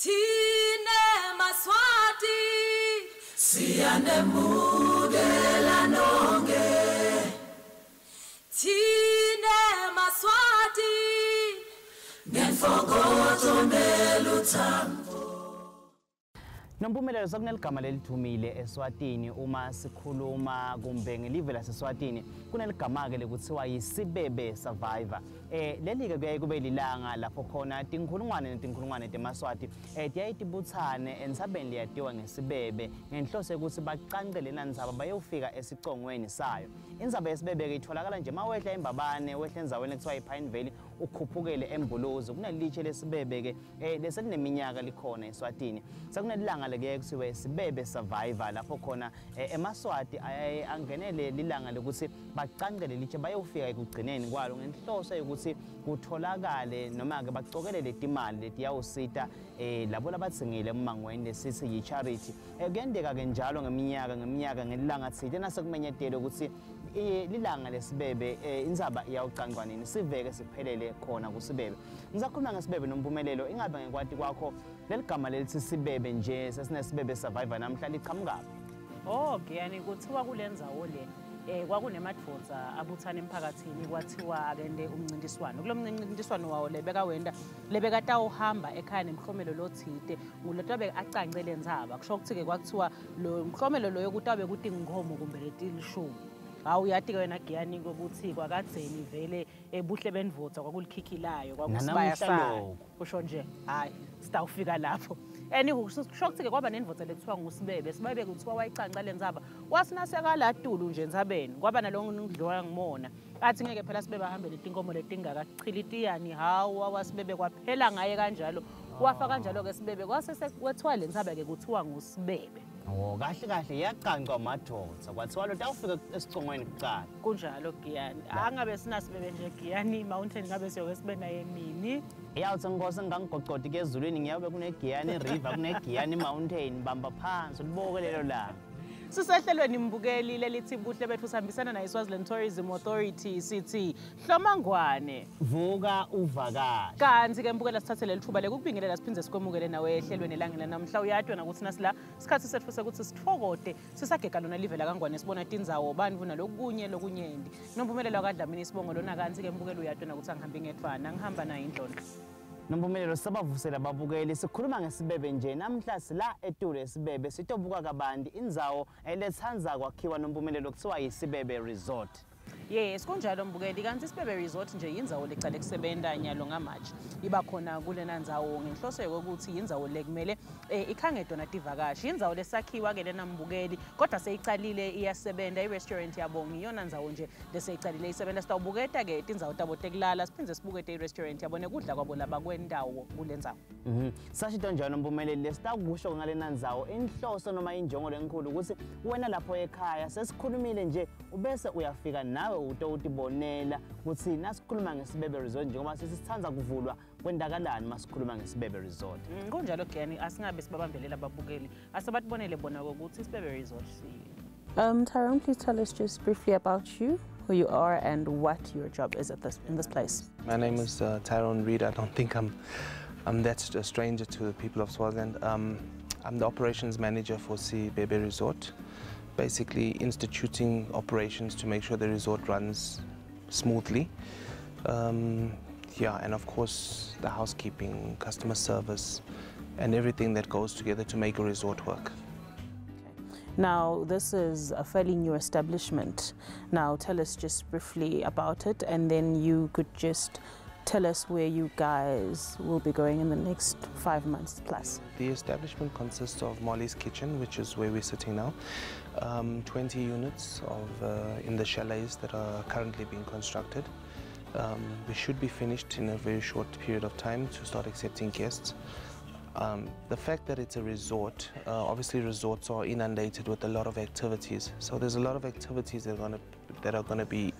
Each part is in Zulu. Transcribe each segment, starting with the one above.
Tine Maswati siyanemukela nonke. Tine Maswati ngenfokozo neluthambo. Nompumelelo sokuneligama lelithumile Eswatini uma sikhuluma kumbe ngelive laseSwatini kuneligama ke lekuthiwa yiSibebe Survivor. Leli ke kuyaye kube lilanga lapho khona tinkhulungwane temaswati tiyayitibuthane entsabeni liyatiwa ngesibebe ngenhloso ukuthi bacancele nandzaba bayofika esicongweni sayo. Indzaba yesibebe ke itholakala nje mawehla eMbabane wehla endzaweni ekuthiwa yiPine Valley ukhuphukele eMbuluzi kunelitshe lesibebe ke leselineminyaka likhona eSwatini. Sekunelilanga leke kuthiwe Sibebe Survivor lapho khona emaswati angenele lilanga lokuthi bacancele litshe bayofika ekugcineni kwalo ngenhloso yokuthi kutholakale noma ke bacokelele imali letiyawusita labo labatsingile emangweni lesithi yi-charity. Kuyendeka ke njalo ngeminyaka ngelilanga thile nasekumenyetele ukuthi lilanga lesibebe indzaba iyawucancwa nini siveke siphelele khona kuSibebe. Ngizakhuluma ngesibebe nompumelelo ingabe ngekwati kwakho leligama lelithi Sibebe nje sesinesibebe Survivor namhla liqhamukaphi? Giyani kuthiwa kulendzawo le kwakunemadvodza abuthana emphakathini kwathiwa akende umncintiswano. Kulo mncintiswano wawo lebekatawuhamba ekhaya nemhlomelo lothide ngulotabe acancele ndzaba kusho ukuthi ke kwathiwa lo mhlomelo loyo kutabe kuti ngikhomo kumbe letilishumi. Uyati ke wena Giyani ukuthi kwakadzeni vele Buhle Betfu kwakulikhikhilayo kwakusibaya sayo kusho nje hayi sitawufika lapho. Kusho ukuthi ke kwaba nendvodza lekuthiwa nguSibebe. Sibebe kuthiwa wayicanca lendzaba wasinaseka latulu nje entsabeni kwaba nalongo ndloya ngimona athi ngeke phela Sibebe ahambe letinkomo letingakachilitiyani hawa waSibebe kwaphela ngaye kanjalo wafa kanjalo ke Sibebe kwasekuthwa lendzaba ke kuthiwa nguSibebe. Kahle yacancwa madvodza kwathiwa lo tawufika esicongweni kuqala kunjalo Giyani angabe sinasibebe nje Giyani mountain ngabe siyoke sibe naye nini yawuthi ngikose ngangigoqodi ke ezulwini ngiyabe kuneGiyani river kuneGiyani mountain bamba phansi liboke lelo langa. Sisehlelweni mbukeli lelithi Buhle Betfu sihambisana nayiSwaziland Tourism Authority sithi Hlomangwane vuka uvakashe. Kanti ke mbukela sithathe leli thuba lekukubingelela siphindze sikwemukele nawe ehlelweni elangeni namhla uyatwa nakuthi nasila isikhathi sethu sekuthi sithokote sisagega lona live la kaNgwane sibona tindzawo bantu nalokunye lokunyendi nompumelelo kaDlamini sibongo lona kanti ke mbukela uyatwa nakuthi angihambi ngedvana ngihamba nayo indlondlo. Nompumelelo sabavusela babukeli sikhuluma ngesibebe nje namhla sila eTulo esibebe sitobuka kabanti indzawo elethanza kwakhiwa nompumelelo kuthiwa yiSibebe Resort. Yes, kunjalo mbukeli kanti iSibebe Resort nje indzawo lecala kusebenta nyalo ngamaji iba khona kulena ndzawo ngenhloso yokuthi indzawo lekumele ikhangedwa nativakashi indzawo lesakhiwa ke lena mbukeli kodwa seyicalile iyasebenta irestaurant yabo ngiyona ndzawo nje leseyicalile isebenta sitawubuketa ke indzawo tabo tekulala siphindze sibukete irestaurant yabo nekudla kwabo laba kwendawo kulendzawo. Sashito njalo Mpumeleli lesitakusho ngalena ndzawo inhloso noma injongo lenkulu ukuthi wena lapho ekhaya sesikhulumile nje ubese uyafika nawe utibonela ukuthi nasikhuluma ngeSibebe Resort njengoba sisithanza kuvulwa kwendakalani masikhuluma ngeSibebe Resort. Kunjalo Giyani asingabe sibabambelela ababukeli asabatibonele bona ukuthi iSibebe Resort Tyrone, please tell us just briefly about you, who you are and what your job is in this place. My name is Tyrone Reid. I don't think I'm that a stranger to the people of Swaziland. I'm the operations manager for Sibebe Resort, basically instituting operations to make sure the resort runs smoothly. And of course the housekeeping, customer service, and everything that goes together to make a resort work. Now, this is a fairly new establishment. Now, tell us just briefly about it, and then you could just tell us where you guys will be going in the next 5 months plus. The establishment consists of Molly's Kitchen, which is where we're sitting now, 20 units in the chalets that are currently being constructed. We should be finished in a very short period of time to start accepting guests. The fact that it's a resort, obviously resorts are inundated with a lot of activities. So there's a lot of activities that are going to be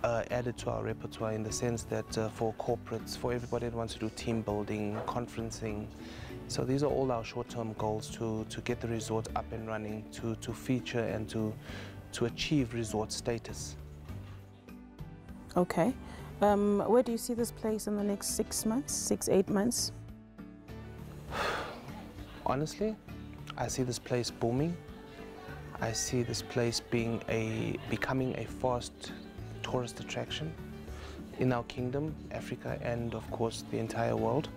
added to our repertoire in the sense that for corporates, for everybody that wants to do team building, conferencing. So these are all our short-term goals to get the resort up and running, to feature and to achieve resort status. Okay. Where do you see this place in the next 6 months, 8 months? Honestly, I see this place booming. I see this place becoming a fast tourist attraction in our kingdom, Africa, and of course the entire world.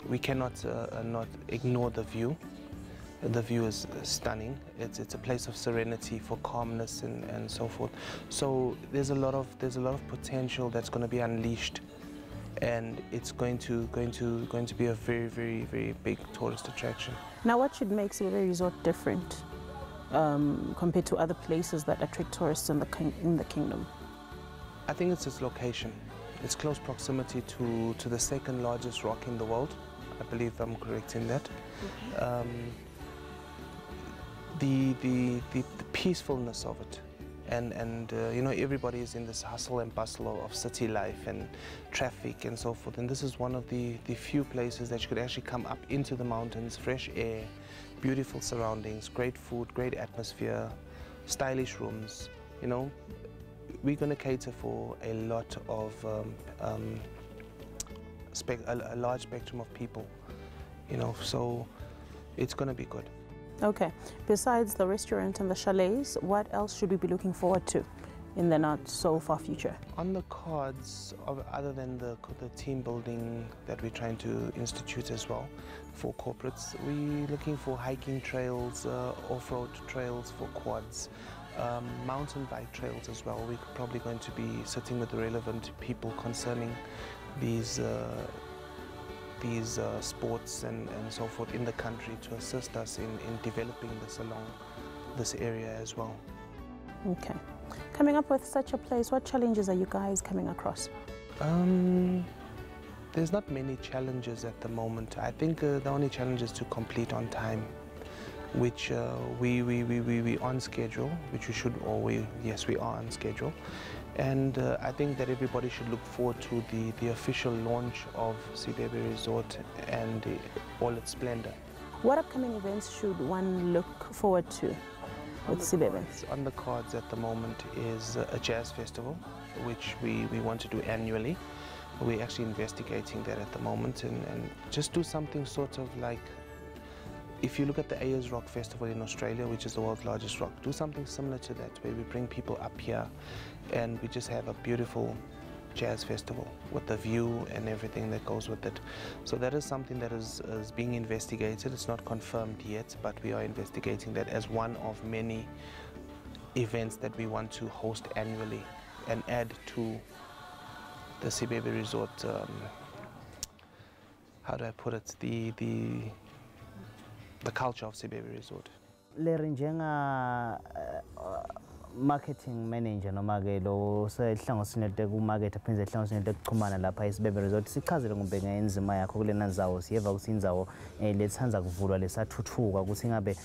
We cannot not ignore the view. The view is stunning. It's a place of serenity, for calmness and so forth. So there's a lot of potential that's going to be unleashed, and it's going to be a very, very, very big tourist attraction. Now, what should make Sibebe Resort different compared to other places that attract tourists in the kingdom? I think it's its location. It's close proximity to the second largest rock in the world. I believe I'm correct in that. The peacefulness of it, and you know, everybody is in this hustle and bustle of city life and traffic and so forth, and this is one of the few places that you could actually come up into the mountains, fresh air, beautiful surroundings, great food, great atmosphere, stylish rooms. You know, we're going to cater for a lot of a large spectrum of people, you know, so it's going to be good. Okay, besides the restaurant and the chalets, what else should we be looking forward to in the not so far future? On the cards, other than the team building that we're trying to institute as well for corporates, we're looking for hiking trails, off-road trails for quads, mountain bike trails as well. We're probably going to be sitting with the relevant people concerning these sports and so forth in the country to assist us in developing this along this area as well. Okay. Coming up with such a place, what challenges are you guys coming across? There's not many challenges at the moment. I think the only challenge is to complete on time, which we on schedule, which we should always, yes, we are on schedule. And I think that everybody should look forward to the official launch of Sibebe Resort and all its splendor. What upcoming events should one look forward to with Sibebe? On the cards at the moment is a jazz festival, which we want to do annually. We're actually investigating that at the moment, and just do something sort of like, if you look at the Ayers Rock Festival in Australia, which is the world's largest rock, do something similar to that, where we bring people up here and we just have a beautiful jazz festival with the view and everything that goes with it. So that is something that is being investigated. It's not confirmed yet, but we are investigating that as one of many events that we want to host annually and add to the Sibebe Resort, how do I put it, the culture of Sibebe Resort. Leri njenga marketing manager noma ke lo sehlanganisweni leku-market aphindze ehlanganisweni lekuxhumana lapha eSibebe Resort, sichazele ngombe ngenzima yakho kulena ndzawo. Siyeva ukuthi indzawo lethandza kuvulwa lesathuthuka, ukuthi ngabe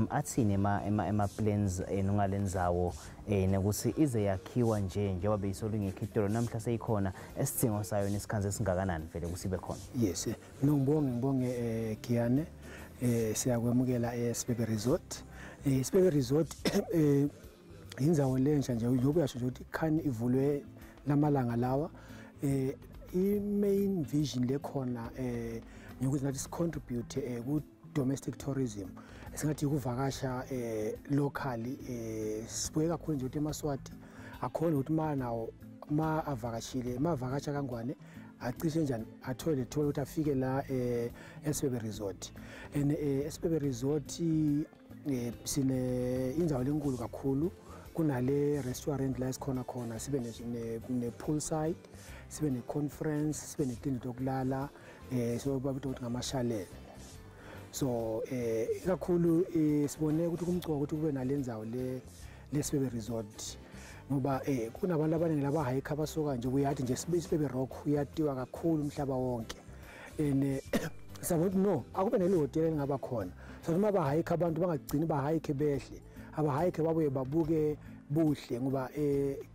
athini ema-plans ngale ndzawo nekuthi ize yakhiwa njengoba beyisolungekho itolo, namhla seyikhona esidingo sayo nesikhanzi esingakanani vele kusibe khona. Yes, ngibonge Kiane, siyakwemukela eSibebe Resort. Sibebe Resort indzawo lensha nje yokuyasho nje ukuthi ikhani ivulwe lamalanga lawa. I-main vision lekhona ukuthi nathi sicontribute ku domestic tourism, esingathi ukuvakasha locally. Sibuye kakhulu nje ukuthi eMaswati akhona ukuthi ma avakashile, ma avakasha kangwane acishe njani athole ukuthi afike la eSibebe Resort. And eSibebe Resort sine indzawo lenkulu kakhulu, kunale restaurant la esikhona khona, sibe ne poolside, sibe ne conference, sibe netindlu zokulala, so babitha ukuthi ngama-chalet. So kakhulu sibone ukuthi kumcoka ukuthi kube nalendzawo le Sibebe Resort, ngoba kunabantu abaningi labahayikha abasuka nje kuyathi nje Sibebe Rock uyatiwa kakhulu umhlaba wonke. And sabona ukuthi no, akube nelihotela elingaba khona, so noma bahayikha abantu bangagcini bahayikhe behle, abahayikhe babuye babuke Buhle, ngoba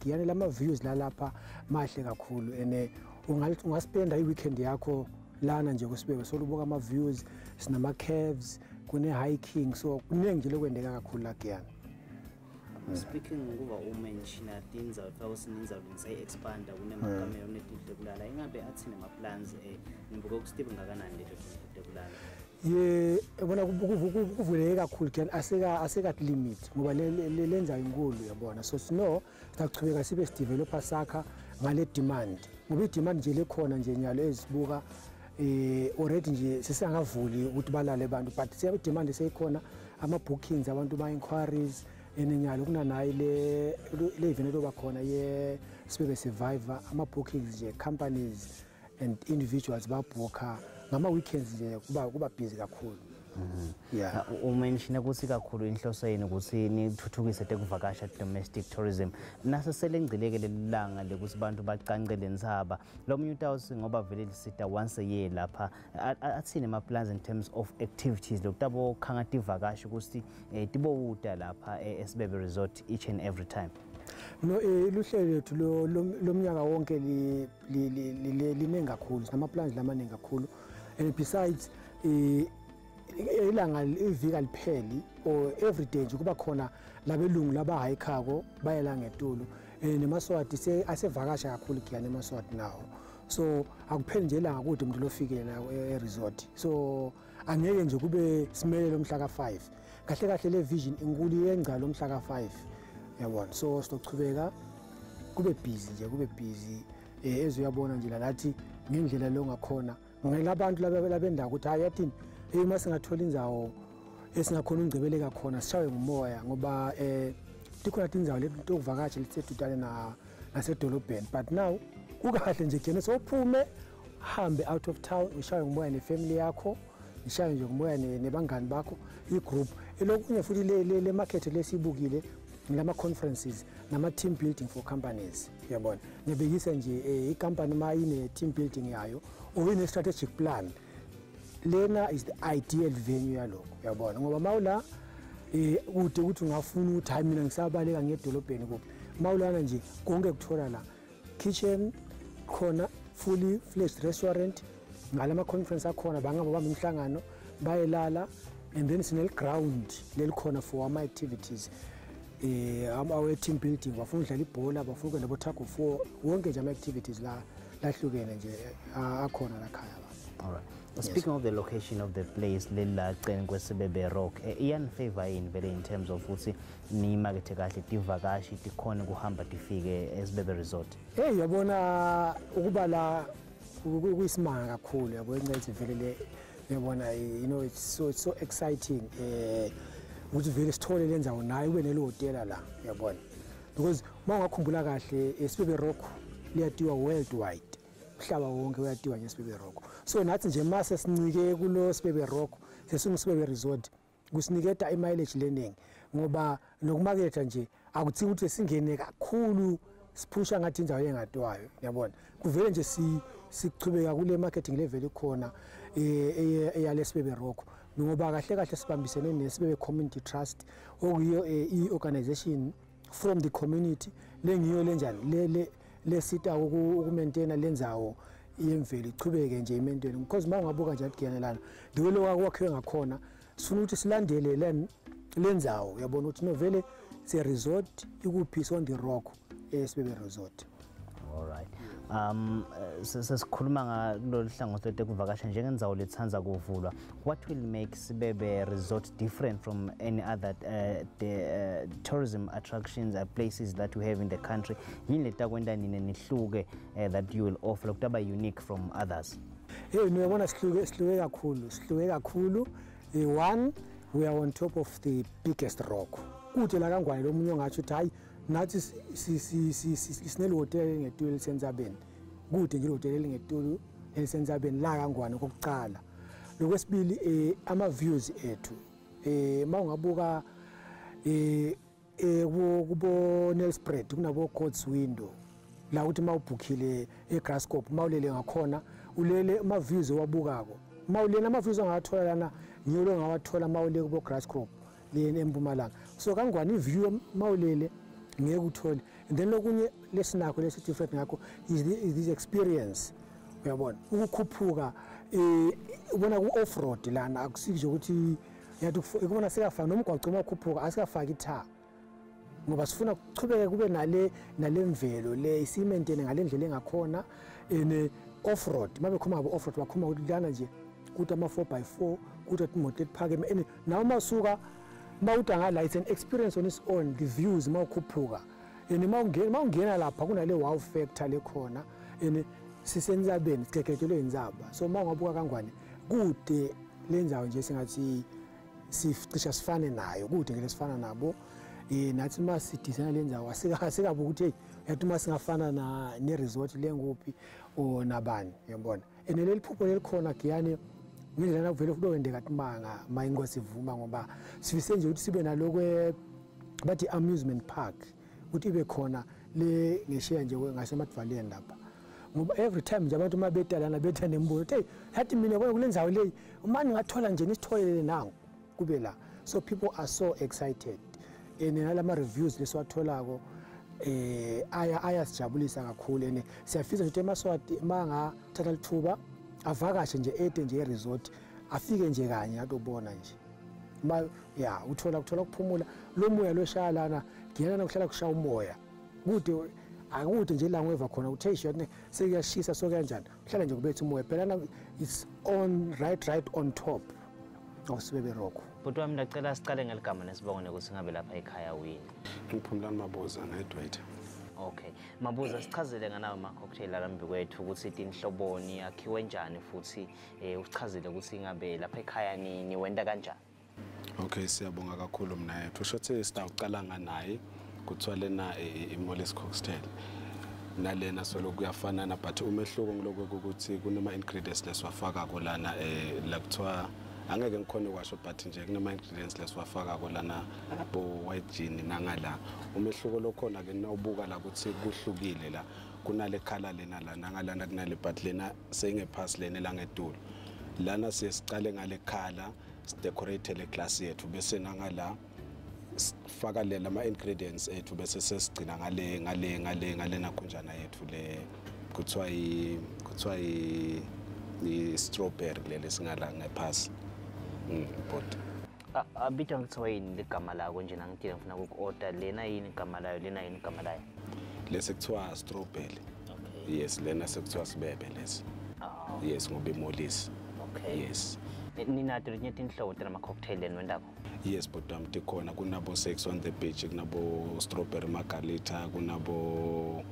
Giyane lama views la lapha mahle kakhulu. And ungaspenda i-weekend yakho lana nje kuSibebe, so ubuka ama views, sinama caves, kune hiking, so kuningi nje lokwendeka kakhulu la Giyane. Speaking kuba umention tinza fawusininza ngisay-expanda kunemakamelo netinhle kulala ingabe athini ama-plans nimbuka ukusteve ngakanani leto kulala yabona kuvuleke kakhulu ke aseka-limit ngoba lenza inkulu yabona so sino singachubeka sibe sidevelopa sakha ngale demand ngoba i-demand nje lekhona nje nyalo ezibuka already nje sesingavuli ukuthi balale abantu but i-demand seyikhona ama-bookings abantu ba-inquiries enenyalo kunanayo le event etoba khona ye-Sibebe Survivor ama-bookings nje companies and individuals babhukha ngama-weekends nje kuba busy kakhulu. Yeah. Umenshine ukuthi kakhulu inhloso yenu ukuthi nithuthukise tekuvakasha domestic tourism nase selengcileke lelanga lekuthi abantu bacancele nzaba lo munye utawusi ngoba vele lisita once a year lapha athini ama-plans in terms of activities lokutabo khanga tivakasha ukuthi tibowuda lapha eSibebe Resort each and every time. No luhlelo lethu lo mnyaka wonke liningi kakhulu sinama-plans lamaningi kakhulu and besides ilanga ivika lipheli or every day nje kuba khona labelungu labahayikako bayela ngetulu nemaswati asevakasha kakhulu kuyana emaswati nawo so akupheli nje ilanga kude umuntu lofikela e-resort so angeke nje kube simele lomhla ka-5 kahle kahle le vision inkulu yenca lomhla ka-5 yabona so sizochubeka kube busy nje kube busy ezuyabona nje lathi ngendlela lo ngakhona ngelabantu labenda ukuthi hayi yathini uma singathola indzawo esingakhona ungcebeleka khona sishawe ngumoya ngoba tikhona tindzawo letokuvakasha lisedudane nasedolobheni but now kukahle nje kuyena sowuphume hambe out of town ushawe ngumoya nefamily yakho ishawe nje ngumoya nebangani bakho igroup elokunye futhi le market lesibukile ngilama-conferences nama-team building for companies yabona ngiyabekisa nje i-company ma ine-team building yayo or ine-strategic plan lena is the ideal venue yalokho yabona ngoba mawula kude ukuthi ungafuna ukuthi hayi mina ngisabaleka ngedolobheni kuphi mawulana nje konke kuthola la kitchen khona fully fledged restaurant ngalama conference akhona bangaba bamba imhlangano bayelala and then sinel-ground lelikhona for ama activities our team building bafuna udlala ibhola bafuna ukwenza bo-tug of war wonke nje ama-activities lahlukene nje akhona lakhaya. All right. Speaking of the location of the place, Lila Sibebe Rock, iyan favor in very in terms of ukuthi ni market kahle tivakashi tikhona kuhamba tifike eSibebe Resort. Yabona ukuba la kuyisimanga kakhulu yabona ukuthi vele yabona you know it's so exciting ukuthi vele sithole lenzawo nayo ube nelo hotel la yabona because mawungakhumbula kahle eSibebe Rock liyatiwa worldwide mhlaba wonke uyatiwa ngeSibebe Rock so nathi nje mase sincike kulo Sibebe Rock sesinguSibebe Resort kusiniketa imileage learning ngoba nokumaketha nje akuthingi ukuthi singene kakhulu siphusha ngathi indawo engatwayo yabona kuvele nje sichubeka kule marketing level ikhona eyale Sibebe Rock ngoba kahle kahle sibambisene neSibebe Community Trust okuyiyo i-organization from the community lengiyo lenjani lesita ukumaintaina lenzawo yemvelo ichubeke nje imaintaina because mawungabuka nje athiyanelana ndiwelo wakwakhiwe ngakhona sifuna ukuthi silandele lenzawo yabona ukuthi no vele se resort ikuphi on the rock eSibebe Resort. All right. Sesikhuluma ngalolu hlangothi letekuvakasha njengendzawo lethanza kuvulwa. What will make Sibebe Resort different from any other tourism attractions and places that we have in the country? Yini letakwenda nini nihluke that you will offer lokutaba unique from others? Niyabona sihluke kakhulu. One, we are on top of the biggest rock. Kude la kangwane lo munye ngathi uthi hayi nathi sinelo hotel ngetulu elisenzabeni kude nje hotel elingetulu elisenzabeni la kangwane kokucala lokwesibili ama views ethu mawungabuka kubo Nelspread kunabo God's Window la uthi mawubhukhile eGrasscop mawulele ngakhona ulele ama views owabukako mawulele ama views angathola lana ngiyolo ngawathola mawulele kubo Grasscop le eMpumalanga so kangwane iview mawulele ngeke uthole and then lokunye lesinakho lesi different ngakho is this experience uyabona ukukhuphuka ubona ku off road lana akusike ukuthi yathi ukubona sekafaka nomgwaqo makhuphuka asikafaki itha ngoba sifuna ukuchubeke kube nale mvelo le isimentene ngalendlela engakhona off-road mabe khoma ngabo off-road bakhoma ukuthi lana nje kuthi ama 4x4 kuthi imoto ephakeme nawo masuka mawudangala it's an experience on its own the views mawukhuphuka mawungena lapha kunale wow factor lekhona sisenzabeni sigegejelwe inzaba so mangabuka kangwane kude lenzawo nje singathi sicisha sifane nayo kude ngeke sifana nabo nathi masidesign lenzawo asikabuka ukuthi yathi masingafana ne resort lenguphi o nabani uyabona leli phupho lelikhona giyani ngindlela kuvele futhi kwendeka timanga mayingosi ivuma ngoba sifise nje ukuthi sibe nalokwe bathi amusement park ukuthi ibe khona le ngesheya nje ngasemadvaleni lapha ngoba every time nje abantu mabedalana betha nembuzo hey yathi mina yabona kulenzawo leyi umani ngathola nje nisithoyelele nangu kube la so people are so excited nalama reviews leswatholako ayasijabulisa kakhulu siyafisa ukuthi eMaswati mangathatha lithuba avakashe nje ede nje resort afike nje kanye atobona nje uthola kuphumula lo moya loshaya lana ngiyana nokuhlala kushaya umoya kude akude nje la ngeva khona uthe shot sekuyashisa so kanjani uhlala nje kubetha umoya phela it's on right on top of Sibebe Rock. Bhuti wami ndacela siqale ngeligama nesibongo ukuthi ngabe lapha ekhaya wini. Ngiphumlani Mabuza ngedwaiter. Okay. Mabuza sichazele nganawe ama-cocktail alambi kwethu ukuthi inhloboni akhiwe njani futhi usichazele ukuthi ngabe lapha ekhaya ni wenda kanjani. Okay, siyabonga kakhulu mina yethu. Shothe sitawuqala nganaye kuthiwa lena i-Molly's cocktail. Nalena solo kuyafanana but umehluko ngiloko ukuthi kunama ingredients leswafaka kolana la kuthiwa angeke ngikhona ukwasho but nje kunama ingredients leswafaka kolana bo white gin nangala umehluko lokhona ke nawubuka la ukuthi kuhlukile la kunale color lena la nangalana kunale but lena seyingephasi lena langedulu lana siyasiqale ngale color sidecorate le glass yethu bese nangala faka le lama ingredients ethu bese sesigcina ngale nakhunjana yethu le kuthiwa i strawberry lele singala ngephasi but abitha ngithiwa yini ligama lakho nje nangithe ngifuna uku-order lena yini igama layo lena yini igama layo lese kuthiwa strawberry yes lena sekuthiwa Sibebe lesi yes ngoba imolisi okay yes ninato linye tinhlobo tema-cocktail enwendako yes but tikhona kunabo sex on the beach kunabo strawberry margarita kunabo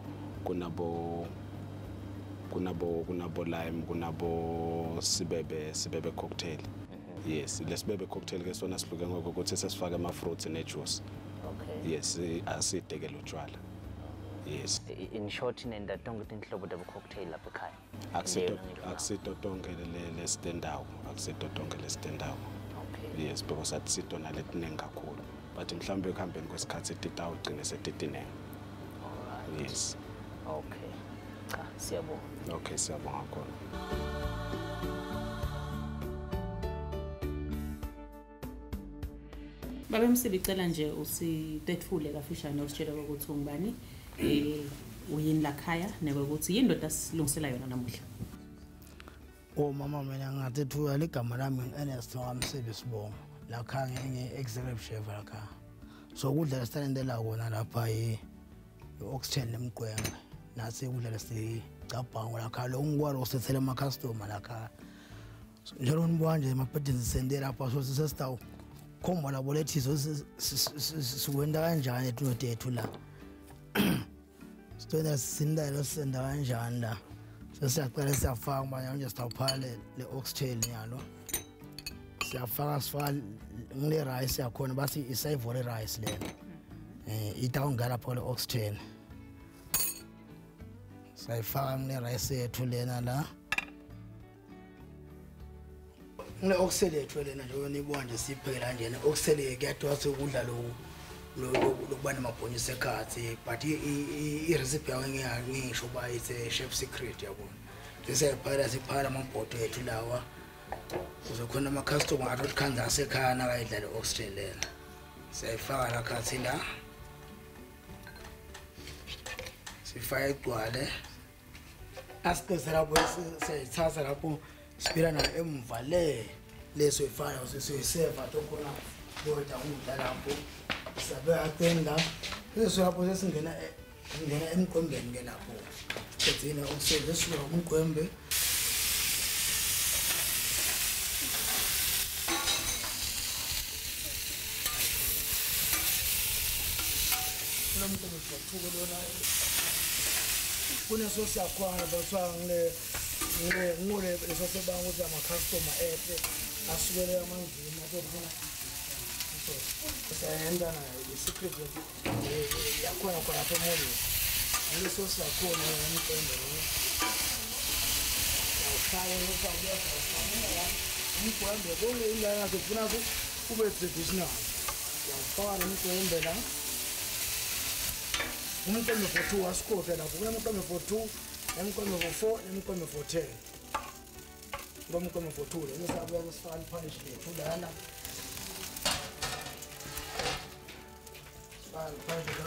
lime kunabo Sibebe cocktail yes le Sibebe cocktail ke sona sihluke ngoko ukuthi sesifaka ama fruits ne juice okay yes asideke lo tshwala yes in short nenda tonke tinhlobo tabo cocktail lapha ekhaya akusito tonke le standawo akusito tonke le standawo okay yes because akusito naletinengi kakhulu but mhlambe ekuhambeni kwesikhathi titawu ugcine setitinengi yes okay cha siyabonga okay siyabonga kakhulu Babe Msibicela nje usitethule kafishane usitshela ukuthi ungibani uyini la khaya nekokuthi yindoda silungisela yona namuhla. Mama mina ngathethuya ligama lami enesithoka Msibe Sibongo la khaya nge-executive chef la khaya. So kudla standela kona lapha i-oxtail nemqwenge nase kudla lesicabhango la khaya lo ngikwalo usethele ama customer la khaya. Njalo nibona nje mabhedini sendela lapha so sisestawu khomba labo lethizo sikwenda kanjani ethu la sitwena sindalo senda kanjani la sesiyaqala siyafaka manje sitawuphale le oxtail yalo siyafaka ngile rice yakhona basi isayivole rice lena itawungala pho le oxtail sayifaka ngile rice yethu lena la ngile oxtail yethu lena nje nibona nje siphekela nje oxtail kuyadwa sekudla lokubana mabhonyisa ekhathi but i-recipe yawo ngisho uba it's a chef secret yabona sesiyaphala siphala amabhodo ethu lawa uzokhona ama-customer athi khanza asekhaya nakayidla le oxtail lena siyayifaka la khathi la sifaka igcwale asipese lapho siyayithatha lapho sibila nayo emva leso ifana sesiyiseva tokhona kodwa ukudla lapho sabe atenda bese lapho sesingena emqombeni ke lapho sethina ukusebenzisa umqombe nomqombe wethuko lona kuneso siyakhona baswa ngule leso sebanga ukuthi ama customer ehle asukele amangini athona sayenda na secret yakhona khona lapho emoli leso siyakhona nomqombe awukhaya lokho umqombe konke ingane yakhe kufuna kube traditional yawufaka nomqombe la umqombe for 2 wasikhohle lapho kunomqombe for 2 umqombe for 4 umqombe for 10 umqombe for 2 lesabuya kusifaka ipunish lethu lana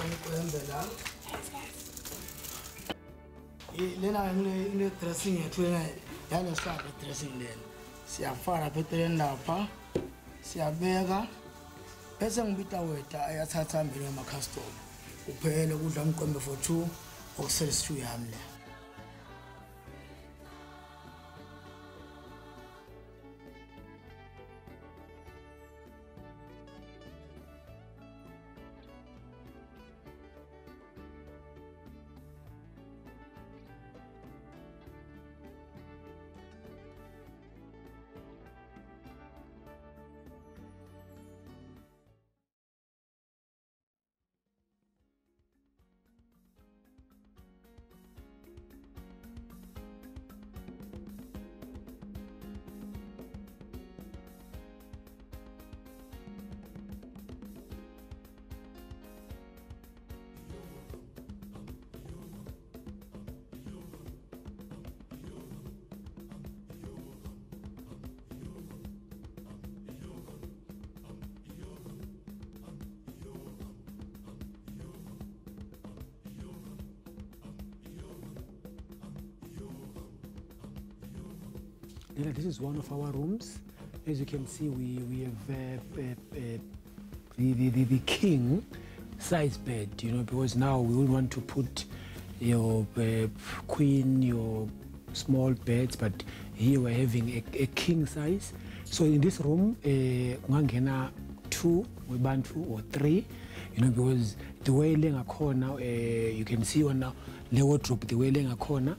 umqombe la lena ngile dressing yethu yana start dressing lena siyafaka pheteleni lapha siyabeka bese ngibita weta ayathatha mbili ama customer uphele kudla umqombe for 2 okuselistu yami le This is one of our rooms. As you can see, we have the king size bed, you know, because now we would want to put your queen, your small beds, but here we're having a king size. So in this room, ungangena 2 or 3, you know, because the way lenga corner, you can see on now the wardrobe, the way lenga corner.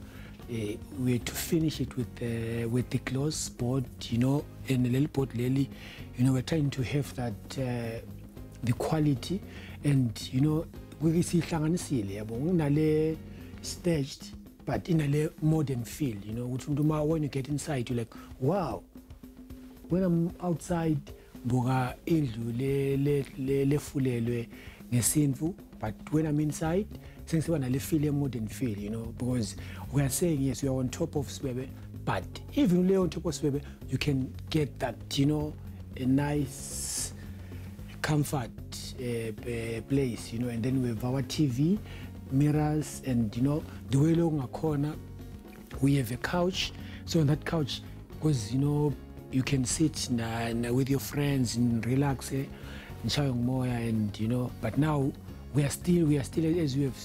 We had to finish it with the clothes board, you know, and a little board lily, you know, we're trying to have that the quality, and you know, we see hlanganisile staged but in a modern feel, you know, when you get inside you're like, wow. When I'm outside boga indlu le fulelwe ngesinfu, but when I'm inside since when I feel a modern feel, you know, because we are saying yes, we are on top of Sibebe, but even on top of Sibebe, you can get that, you know, a nice comfort place, you know, and then we have our TV, mirrors, and you know, the way along a corner, we have a couch. So on that couch, because you know, you can sit with your friends and relax, and more, and you know, but now. We are still as we've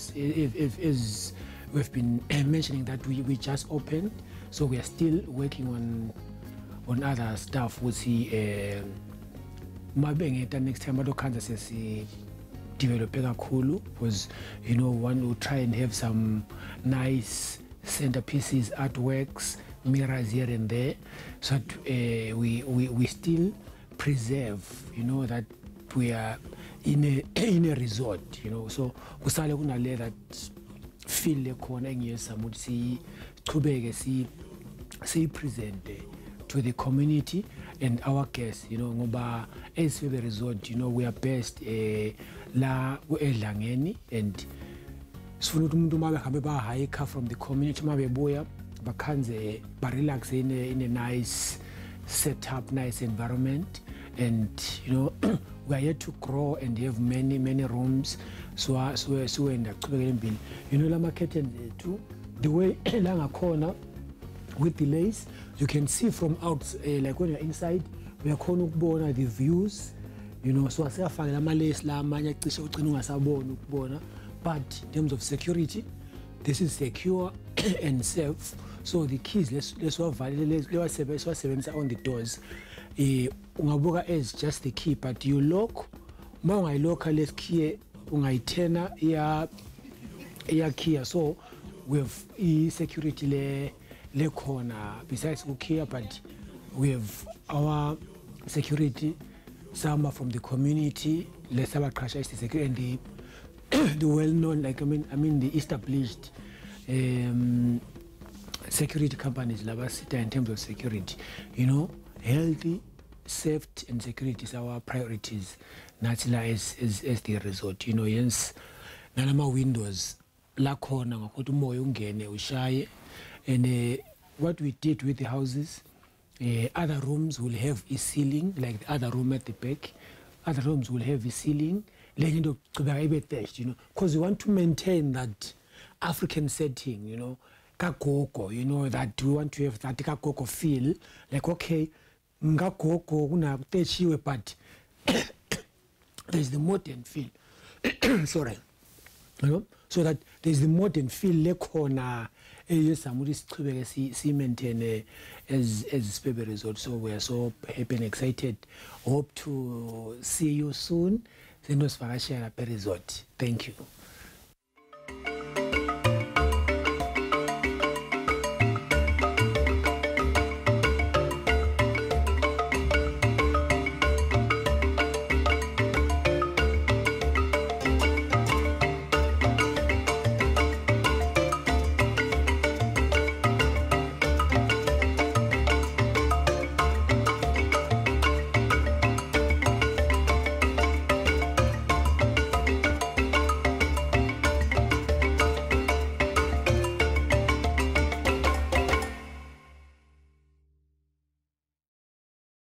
been mentioning that we just opened, so we are still working on other stuff. We'll see. Next time, Kansas develop kakhulu, because you know, one will try and have some nice centerpieces, artworks, mirrors here and there, so that we still preserve, you know, that we are in a resort, you know, so kusale kunale that feel lekhona engiyesama ukuthi siqhubeke si present to the community and our guests, you know, ngoba Sibebe Resort, you know, we are best la eDlangeni, and sifuna ukuthi umuntu mabe hambe ba hike from the community mabe buya bakhanze ba relax in a nice setup, nice environment, and you know, we are here to grow and have many rooms. So and you know, lama curtains too, the way langa corner with the lace, you can see from out, like when you're inside, we are going to the views, you know, so asiyafakela amalesi la amanye acishe ugcina ungasaboni ukubona, but in terms of security this is secure and safe. So the keys let's on the doors. Ungabuka as just the key, but you lock. Ma ungayilokha les key ungayithena iya key. So with security le corner besides key, but we have our security, some from the community, let's have a crash the security and the well-known, like I mean the established security companies in terms of security, you know, healthy, safety and security is our priorities. Naturally as the resort, you know, yes, nalama windows la khona ngakuthi umoya ungene ushaye. And what we did with the houses, other rooms will have a ceiling, like the other room at the back. Other rooms will have a ceiling, you know, because we want to maintain that African setting, you know, kakoko, you know, that we want to have that kakoko feel, like, okay, ngakoko unakutechiwe, but there's the modern feel. Sorry, you know, so that there's the modern feel lekhona si maintain as Sibebe Resort. So we are so happy and excited. Hope to see you soon. Resort. Thank you.